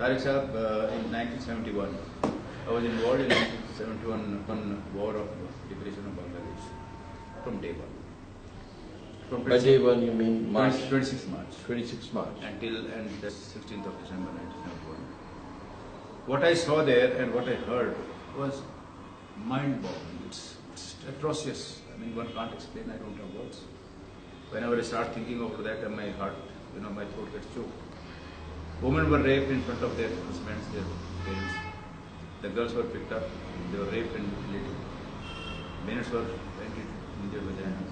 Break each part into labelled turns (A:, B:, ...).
A: Tariq Sahab, in 1971, I was involved in 1971 war of liberation of Bangladesh from day one.
B: By day one you mean March?
A: 26th March.
B: 26th March.
A: Until the 16th of December 1971. What I saw there and what I heard was mind-boggling. It's atrocious. I mean, one can't explain. I don't have words. Whenever I start thinking over that, my heart, my throat gets choked. Women were raped in front of their husbands, their parents. The girls were picked up. They were raped and mutilated. Minutes were emptied in their vaginas.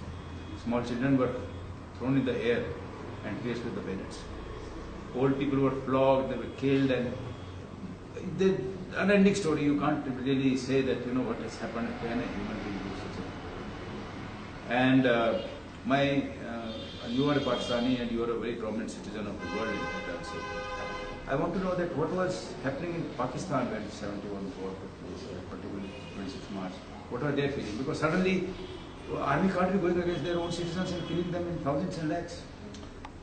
A: Small children were thrown in the air and pierced with the bayonets. Old people were flogged. They were killed, and the unending story. You can't really say that what has happened when a human being do such a thing. And you are a Pakistani and you are a very prominent citizen of the world in that also. I want to know that what was happening in Pakistan when 71 war took place, particularly 26 March. What were they feeling? Because suddenly, army can't be going against their own citizens and killing them in thousands and lakhs.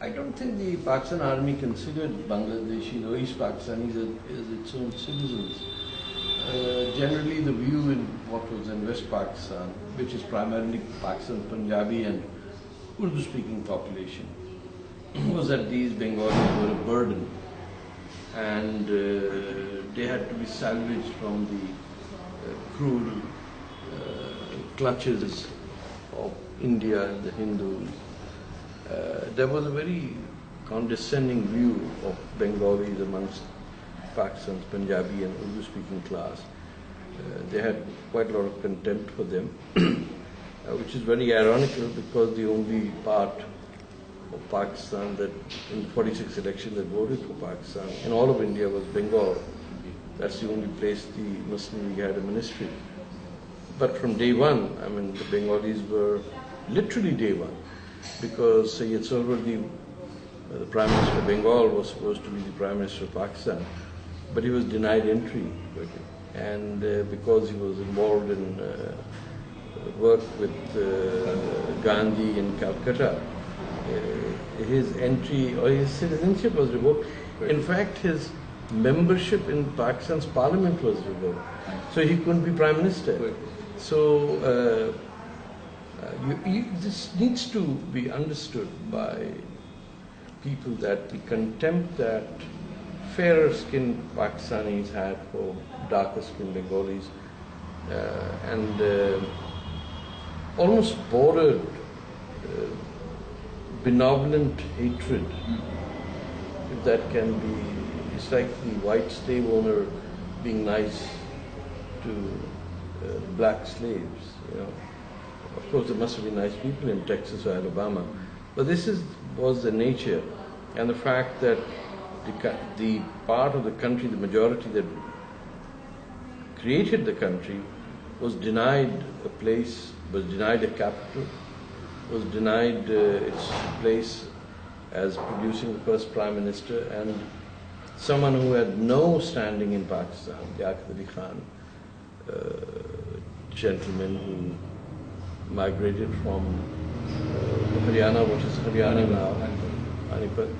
B: I don't think the Pakistan army considered Bangladeshi or East Pakistanis as its own citizens. Generally, the view in what was in West Pakistan, which is primarily Pakistan Punjabi and Urdu-speaking population, was that these Bengalis were a burden and they had to be salvaged from the cruel clutches of India and the Hindus. There was a very condescending view of Bengalis amongst Pakistan's Punjabi and Urdu-speaking class. They had quite a lot of contempt for them, which is very ironical because the only part of Pakistan that in the 46 election that voted for Pakistan in all of India was Bengal. That's the only place the Muslim League had a ministry. But from day one, I mean, the Bengalis were literally day one, because Sayyid Sarwardi, the Prime Minister of Bengal, was supposed to be the Prime Minister of Pakistan, but he was denied entry. And because he was involved in work with Gandhi in Calcutta, his entry or his citizenship was revoked. In fact, his membership in Pakistan's parliament was revoked. So he couldn't be Prime Minister. So this needs to be understood by people, that the contempt that fairer skinned Pakistanis had for darker skinned Bengalis and almost bordered benevolent hatred, if that can be. It's like the white slave owner being nice to black slaves. Of course, there must have been nice people in Texas or Alabama, but this was the nature, and the fact that the part of the country, the majority that created the country, was denied a place, was denied a capital, was denied its place as producing the first Prime Minister, and someone who had no standing in Pakistan, Liaquat Ali Khan, gentleman who migrated from Haryana, what is Haryana now, Panipat.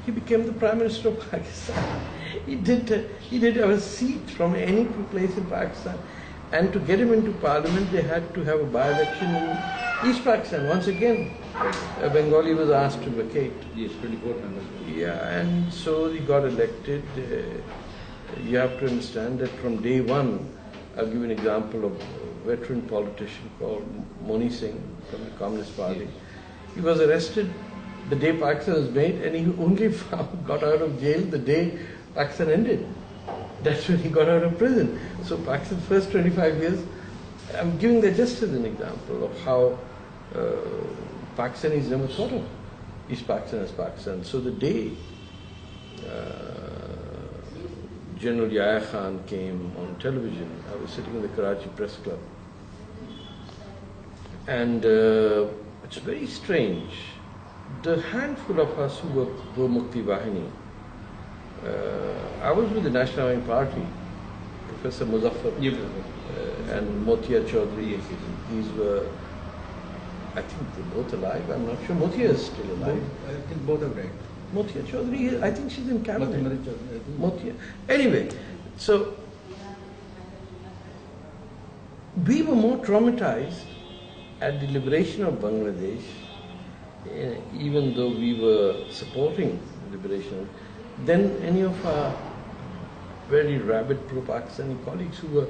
B: He became the Prime Minister of Pakistan. He did have a seat from any place in Pakistan. And to get him into Parliament, they had to have a by-election in East Pakistan. Once again, a Bengali was asked to vacate.
A: Yes, 24 members.
B: Yeah, and so he got elected. You have to understand that from day one, I'll give you an example of a veteran politician called Moni Singh from the Communist Party.
A: Yes.
B: He was arrested the day Pakistan was made, and he only got out of jail the day Pakistan ended. That's when he got out of prison. So Pakistan's first 25 years, I'm giving that just as an example of how Pakistanis never thought of East Pakistan as Pakistan. So the day General Yahya Khan came on television, I was sitting in the Karachi Press Club. And it's very strange. The handful of us who were Mukti Wahini, I was with the National Awami Party, Professor Muzaffar and Motia Chaudhry. These were, I think they're both alive. I'm not sure. Motia is still alive.
A: I think both are dead.
B: Motia Chaudhary, I think she's in cabinet.
A: Mati Chaudhary, I think.
B: Motia. Anyway, so we were more traumatized at the liberation of Bangladesh, even though we were supporting liberation, than any of our very rabid pro-Pakistani colleagues who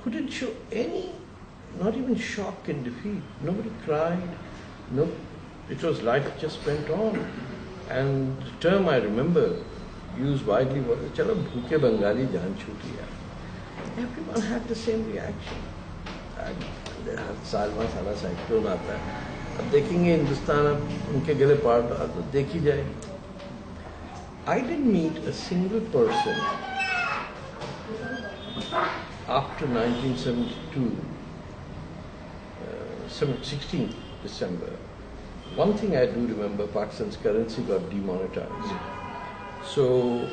B: didn't show any, not even shock and defeat. Nobody cried. No, it was life just went on. And the term I remember used widely was "Chalo bhuke Bengali jaan chuti hai." Everyone had the same reaction. हर साल में सारा cyclone आता है. अब देखेंगे हिंदुस्तान अब उनके गले पार डाल तो देखी जाएगी. I didn't meet a single person after 1972, 16th December. One thing I do remember, Pakistan's currency got demonetized. So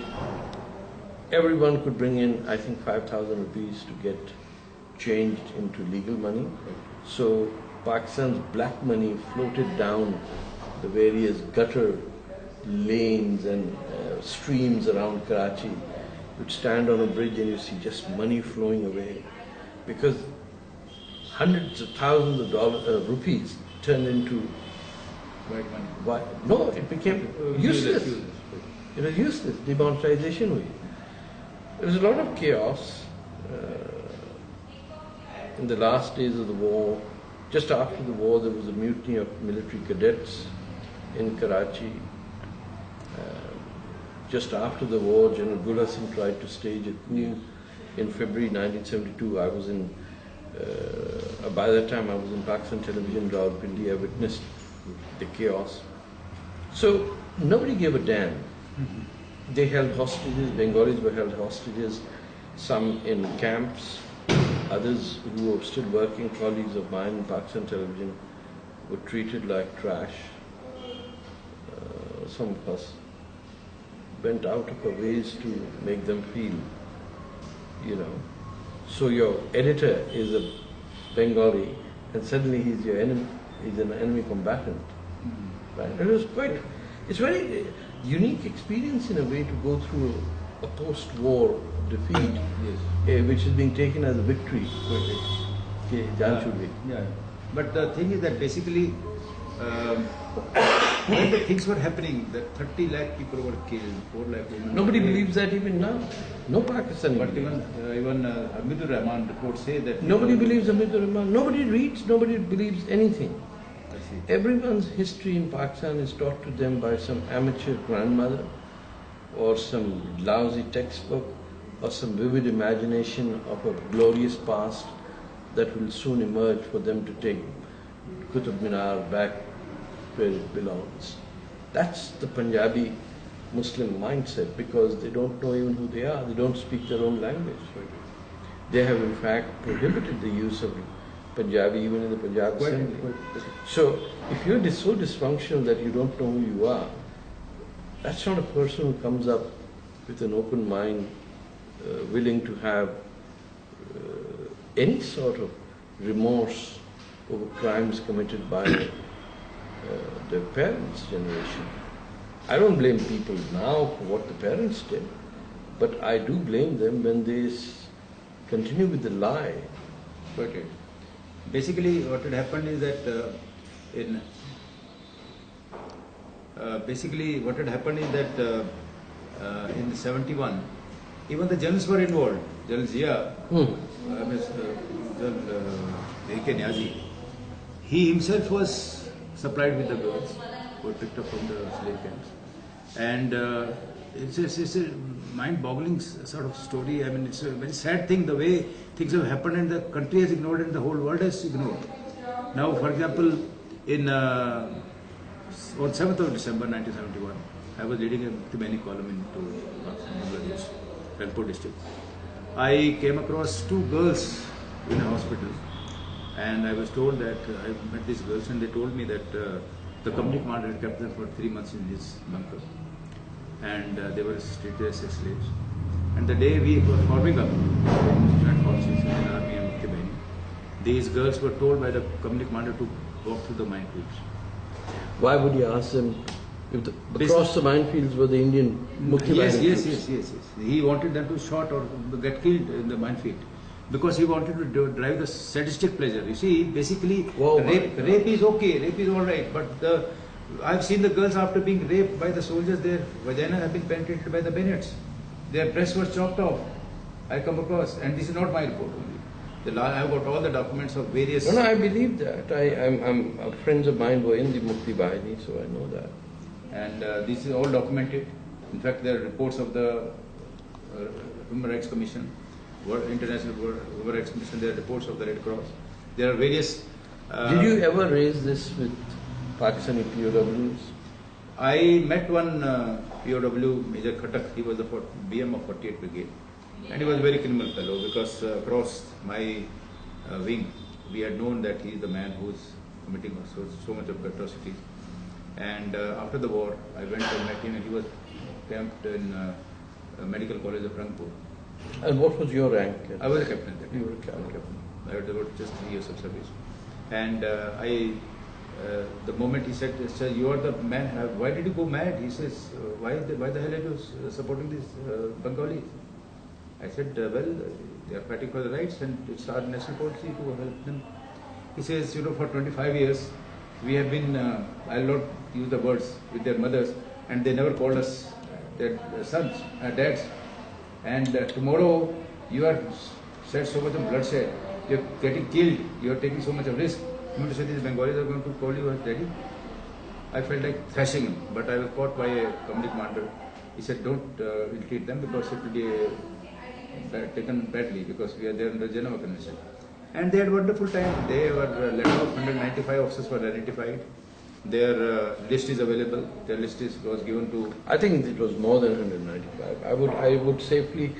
B: everyone could bring in, I think, 5,000 rupees to get changed into legal money. So Pakistan's black money floated down the various gutter lanes and streams around Karachi. You'd stand on a bridge and you see just money flowing away because hundreds of thousands of rupees turned into
A: White money.
B: No, it became useless. It was useless. Demonetization हुई. There was a lot of chaos in the last days of the war. Just after the war, there was a mutiny of military cadets in Karachi. Just after the war, General Gulhar Singh tried to stage a coup in February 1972. I was in, by that time I was in Pakistan television, Rawalpindi. I witnessed the chaos. So nobody gave a damn. They held hostages, Bengalis were held hostages, some in camps, others who were still working, colleagues of mine in Pakistan television, were treated like trash. Some of us went out of our ways to make them feel, So your editor is a Bengali and suddenly he's your enemy, he's an enemy combatant. Right? It was it's very unique experience in a way to go through a post-war defeat, which is being taken as a victory.
A: Yeah. But the thing is that basically, when the things were happening, that 30 lakh people were killed, 4 lakh women.
B: Nobody believes that even now. No Pakistani.
A: But even Hamidur Rahman reports say that.
B: Nobody believes Hamidur Rahman. Nobody reads, nobody believes anything. Everyone's history in Pakistan is taught to them by some amateur grandmother or some lousy textbook or some vivid imagination of a glorious past that will soon emerge for them to take Qutub Minar back where it belongs. That's the Punjabi Muslim mindset because they don't know even who they are. They don't speak their own language. They have in fact prohibited the use of Punjabi even in the Punjab Assembly. So if you're so dysfunctional that you don't know who you are, that's not a person who comes up with an open mind, willing to have any sort of remorse over crimes committed by their parents' generation. I don't blame people now for what the parents did, but I do blame them when they continue with the lie.
A: Okay. Basically, what had happened is that in 71, even the journalists were involved. General Zia, A.K. Niazi, he himself was supplied with the girls who were picked up from the slave camps. And it's a mind-boggling sort of story. I mean, it's a very sad thing, the way things have happened and the country has ignored and the whole world has ignored. Now, for example, on 7th of December 1971, I was leading a Mukti column into Bangladesh, Rampur district. I came across two girls in a hospital and I was told that I met these girls and they told me that the company commander had kept them for 3 months in his bunker and they were treated as slaves. And the day we were forming up joint forces in the army and Mukti Bahini, these girls were told by the company commander to walk through the mine fields.
B: Why would you ask them If across the minefields were the Indian Mukti
A: Yes,
B: Bahini
A: yes,
B: troops.
A: yes. He wanted them to shot or get killed in the minefield because he wanted to drive the sadistic pleasure. You see, basically,
B: Wow,
A: rape is okay, rape is all right, but I've seen the girls after being raped by the soldiers, their vagina have been penetrated by the bayonets. Their breasts were chopped off. I come across, and this is not my report only. I've got all the documents of various.
B: No, I believe that. I'm friends of mine were in the Mukti Bahini, so I know that.
A: And this is all documented. In fact, there are reports of the Human Rights Commission, International Human Rights Commission. There are reports of the Red Cross. There are various.
B: Did you ever raise this with Pakistani POWs?
A: I met one POW, Major Khatak. He was the BM of 48th Brigade, and he was a very criminal fellow because across my wing, we had known that he is the man who is committing so much of atrocities. And after the war, I went and met him, and he was camped in Medical College of Rangpur.
B: And what was your rank?
A: I was a captain then.
B: You were a captain.
A: I had about just 3 years of service. And the moment he said, "Sir, you are the man, why did you go mad?" He says, why the hell are you supporting these Bengalis? I said, well, they are fighting for the rights and it's our national policy to help them. He says, for 25 years, we have been, I'll not use the words, with their mothers, and they never called us their sons, dads. And tomorrow, you are shed so much of bloodshed, you are getting killed, you are taking so much of risk. You mean to say these Bengalis are going to call you as daddy? I felt like thrashing him, but I was caught by a company commander. He said, don't ill-treat them because it will be taken badly because we are there under Geneva Convention. And they had wonderful time. They were let off, 195 officers were identified. Their list is available. Their list was given to.
B: I think it was more than 195. I would safely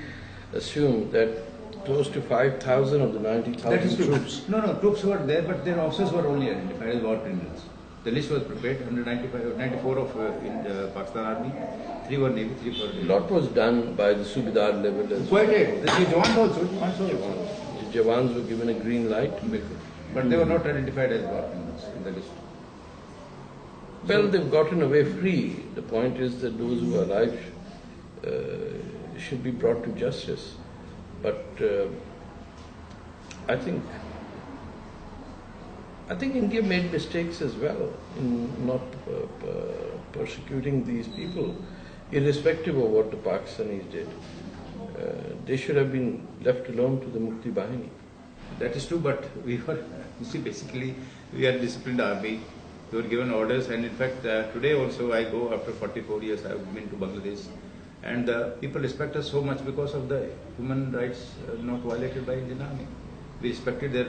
B: assume that close to 5,000 of the 90,000 troops.
A: No, troops were there, but their officers were only identified as war criminals. The list was prepared. 94 of in the Pakistan Army, 3 were Navy, 3 were Navy.
B: A lot was done by the Subedar level as
A: Quite it. The Jawans also.
B: The Jawans were given a green light.
A: But they were not identified as war criminals in the list.
B: Well, they've gotten away free. The point is that those who are alive should be brought to justice. But I think India made mistakes as well in not persecuting these people, irrespective of what the Pakistanis did. They should have been left alone to the Mukti Bahini.
A: That is true, but we were, basically, we are a disciplined army. We were given orders, and in fact, today also I go after 44 years, I have been to Bangladesh, and people respect us so much because of the human rights not violated by Indian Army. We respected their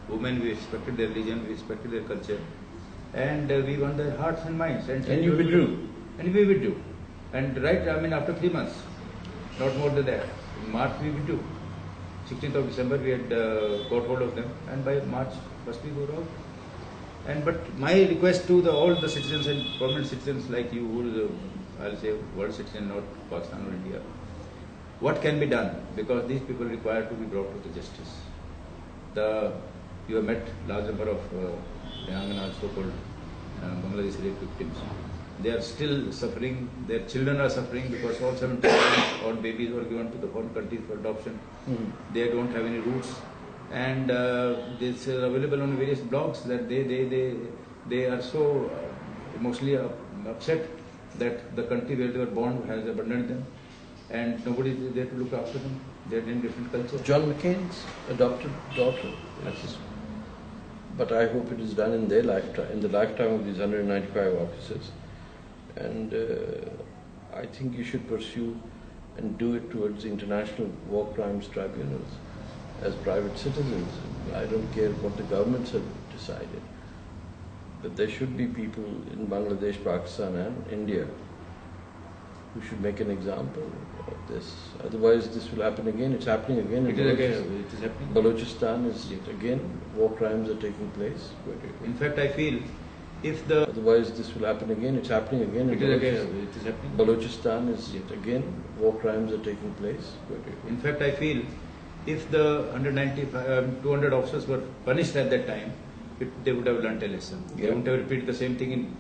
A: women, we respected their religion, we respected their culture, and we won their hearts and minds.
B: And you withdrew?
A: And we withdrew. And after 3 months, not more than that, in March we withdrew. 16th of December we had got hold of them, and by March 1st we were out. But my request to all the citizens and permanent citizens like you, who is I'll say world citizen, not Pakistan or India, what can be done? Because these people require to be brought to the justice. You have met large number of Yanganas, so-called Bangladeshi rape victims. They are still suffering. Their children are suffering because all 70 odd babies were given to the foreign countries for adoption. They don't have any roots. And this is available on various blogs that they are so emotionally upset that the country where they were born has abandoned them, and nobody is there to look after them. They are in different culture.
B: John McCain's adopted daughter.
A: Yes.
B: But I hope it is done in their lifetime, in the lifetime of these 195 officers. And I think you should pursue and do it towards the International War Crimes Tribunals as private citizens. I don't care what the governments have decided. But there should be people in Bangladesh, Pakistan and India who should make an example of this. Otherwise this will happen again. It's happening again.
A: It is happening.
B: Balochistan is again, war crimes are taking place.
A: In fact, I feel if
B: Otherwise this will happen again. It's happening again.
A: It is happening.
B: Balochistan is again, war crimes are taking place.
A: In fact, I feel if the 200 officers were punished at that time, they would have learnt a lesson. They wouldn't have repeated the same thing in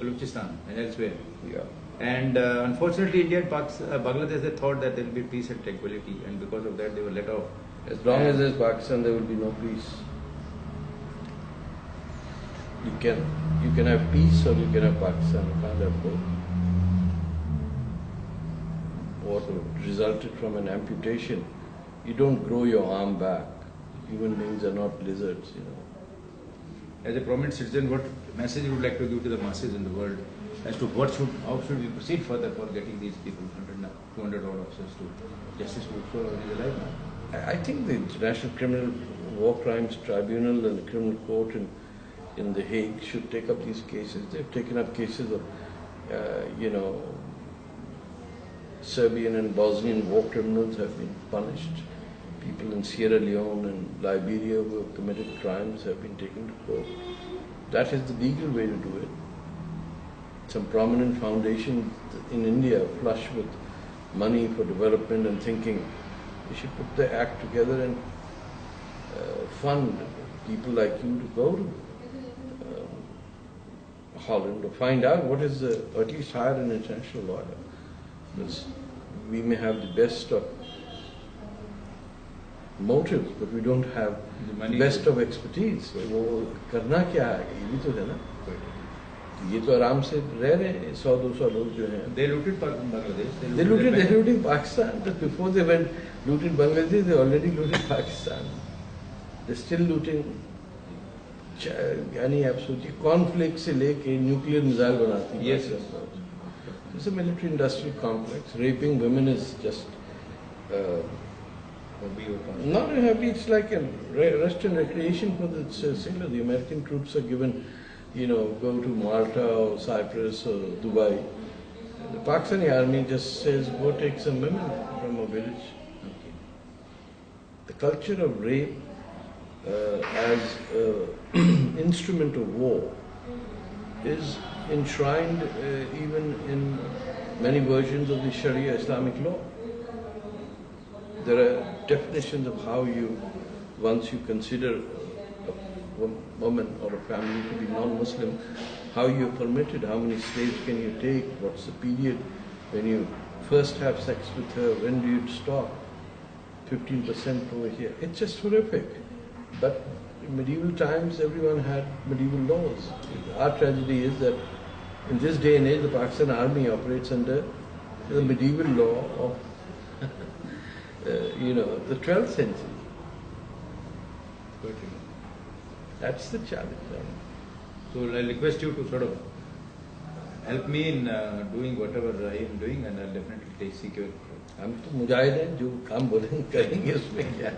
A: Balochistan and elsewhere.
B: Yeah.
A: And unfortunately, India and Bangladesh, they thought that there will be peace and tranquility, and because of that, they were let off.
B: As long as there's Pakistan, there will be no peace. You can have peace or you can have Pakistan. You can't have both. What resulted from an amputation, you don't grow your arm back. Human beings are not lizards, you know.
A: As a prominent citizen, what message you would like to give to the masses in the world as to how should we proceed further for getting these people, 200 odd officers, to justice to so he's alive now?
B: I think the International Criminal War Crimes Tribunal and the Criminal Court in The Hague should take up these cases. They've taken up cases of, Serbian and Bosnian war criminals have been punished. People in Sierra Leone and Liberia who have committed crimes have been taken to court. That is the legal way to do it. Some prominent foundations in India flush with money for development and thinking they should put their act together and fund people like you to go to Holland to find out what is or at least hire an international lawyer. Because we may have the best of motives, but we don't have the best of expertise. वो करना क्या है ये भी तो है ना. ये तो आराम से रह रहे हैं 100-200 लोग जो हैं.
A: They looted Bangladesh.
B: They looted Pakistan. But before they went looted Bangladesh, they already looted Pakistan. They're still looting. यानी आप सोचिए कॉर्नफ्लेक्स से लेके न्यूक्लियर मिसाइल बनाती है.
A: Yes.
B: It's a military industrial complex. Raping women is just not a hobby. It's like a rest and recreation for the sailor. The American troops are given, go to Malta or Cyprus or Dubai. The Pakistani army just says, go take some women from a village. The culture of rape as an instrument of war is enshrined even in many versions of the Sharia Islamic law. There are definitions of how once you consider a woman or a family to be non-Muslim, how you're permitted, how many slaves can you take, what's the period when you first have sex with her, when do you stop, 15% over here. It's just horrific. But in medieval times, everyone had medieval laws. Our tragedy is that in this day and age, the Pakistan army operates under the medieval law of the 12th century. That's the challenge.
A: So I request you to sort of help me in doing whatever I am doing, and I'll definitely seek your help.
B: हम तो मुजाहिद हैं जो काम बोलेंगे करेंगे उसमें क्या.